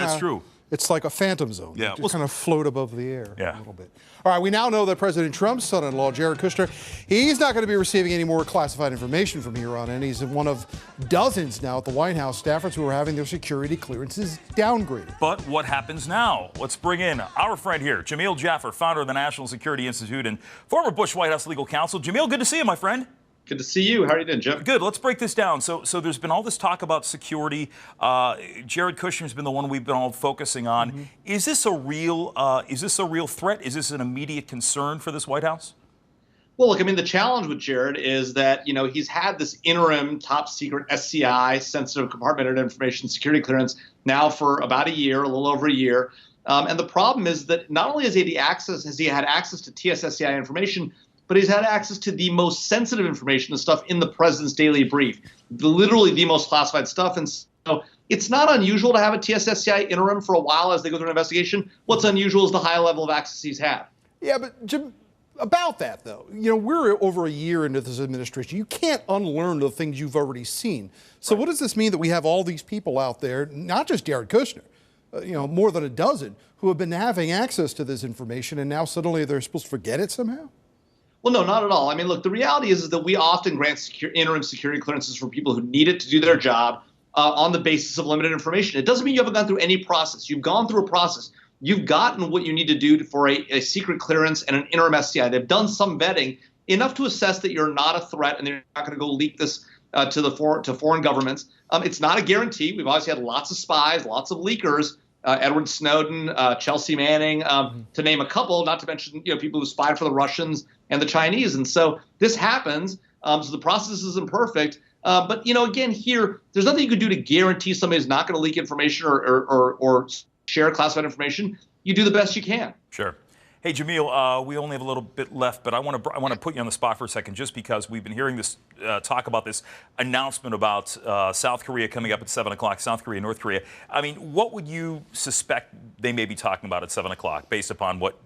That's true. It's like a phantom zone. Yeah. You just kind of float above the air Yeah. a little bit. All right, we now know that President Trump's son-in-law, Jared Kushner, he's not going to be receiving any more classified information from here on in. He's one of dozens now at the White House staffers who are having their security clearances downgraded. But what happens now? Let's bring in our friend here, Jamil Jaffer, founder of the National Security Institute and former Bush White House legal counsel. Jamil, good to see you, my friend. Good to see you. How are you doing, Jim? Good. Let's break this down. So there's been all this talk about security. Jared Kushner's been the one we've been all focusing on. Mm-hmm. Is this a real threat? Is this an immediate concern for this White House? Well, look, I mean, the challenge with Jared is that, he's had this interim top secret SCI, sensitive compartmented information security clearance now for about a year, a little over a year. And the problem is that not only has he had access to TSSCI information, but he's had access to the most sensitive information, the stuff in the president's daily brief, literally the most classified stuff. And so it's not unusual to have a TSSCI interim for a while as they go through an investigation. What's unusual is the high level of access he's had. Yeah, but Jim, about that, though, we're over a year into this administration. You can't unlearn the things you've already seen. So What does this mean that we have all these people out there, not just Jared Kushner, more than a dozen, who have been having access to this information, and now suddenly they're supposed to forget it somehow? Well, no, not at all. I mean, look, the reality is that we often grant interim security clearances for people who need it to do their job on the basis of limited information. It doesn't mean you haven't gone through any process. You've gone through a process. You've gotten what you need to do for a secret clearance and an interim SCI. They've done some vetting, enough to assess that you're not a threat and they're not going to go leak this to foreign governments. It's not a guarantee. We've obviously had lots of spies, lots of leakers. Edward Snowden, Chelsea Manning, to name a couple, not to mention people who spied for the Russians and the Chinese. And so this happens. So the process isn't perfect. But, again, here, there's nothing you can do to guarantee somebody's not going to leak information or share classified information. You do the best you can. Sure. Hey, Jamil, we only have a little bit left, but I want to put you on the spot for a second just because we've been hearing this talk about this announcement about South Korea coming up at 7 o'clock, South Korea, North Korea. I mean, what would you suspect they may be talking about at 7 o'clock based upon what,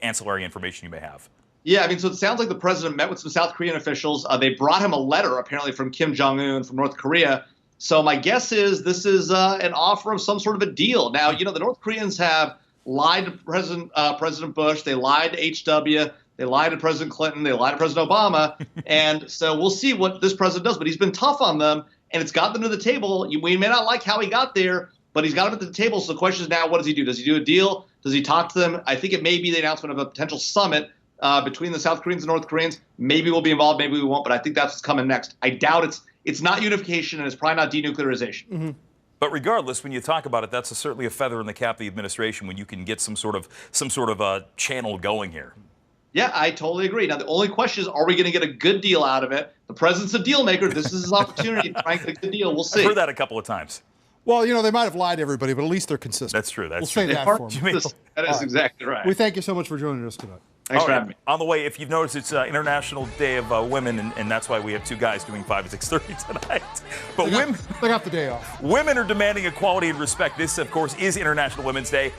ancillary information you may have? Yeah, I mean, so it sounds like the president met with some South Korean officials. They brought him a letter, apparently, from Kim Jong-un from North Korea. So my guess is this is an offer of some sort of a deal. Now, the North Koreans have lied to President Bush. They lied to H.W. They lied to President Clinton. They lied to President Obama. And so we'll see what this president does. But he's been tough on them, and it's got them to the table. We may not like how he got there, but he's got them at the table. So the question is now, what does he do? Does he do a deal? Does he talk to them? I think it may be the announcement of a potential summit between the South Koreans and North Koreans. Maybe we'll be involved, maybe we won't, but I think that's what's coming next. I doubt it's not unification, and it's probably not denuclearization. Mm-hmm. But regardless, when you talk about it, that's certainly a feather in the cap of the administration when you can get some sort of channel going here. Yeah, I totally agree. Now, the only question is, are we going to get a good deal out of it? The president's a deal maker. This is his opportunity to try and get a good deal. We'll see. I've heard that a couple of times. Well, they might have lied to everybody, but at least they're consistent. That's true. We'll say that for them. That is exactly right. We thank you so much for joining us tonight. Thanks for having me. On the way, if you've noticed, it's International Day of Women, and that's why we have two guys doing 5 at 6:30 tonight. But they got the day off. Women are demanding equality and respect. This, of course, is International Women's Day.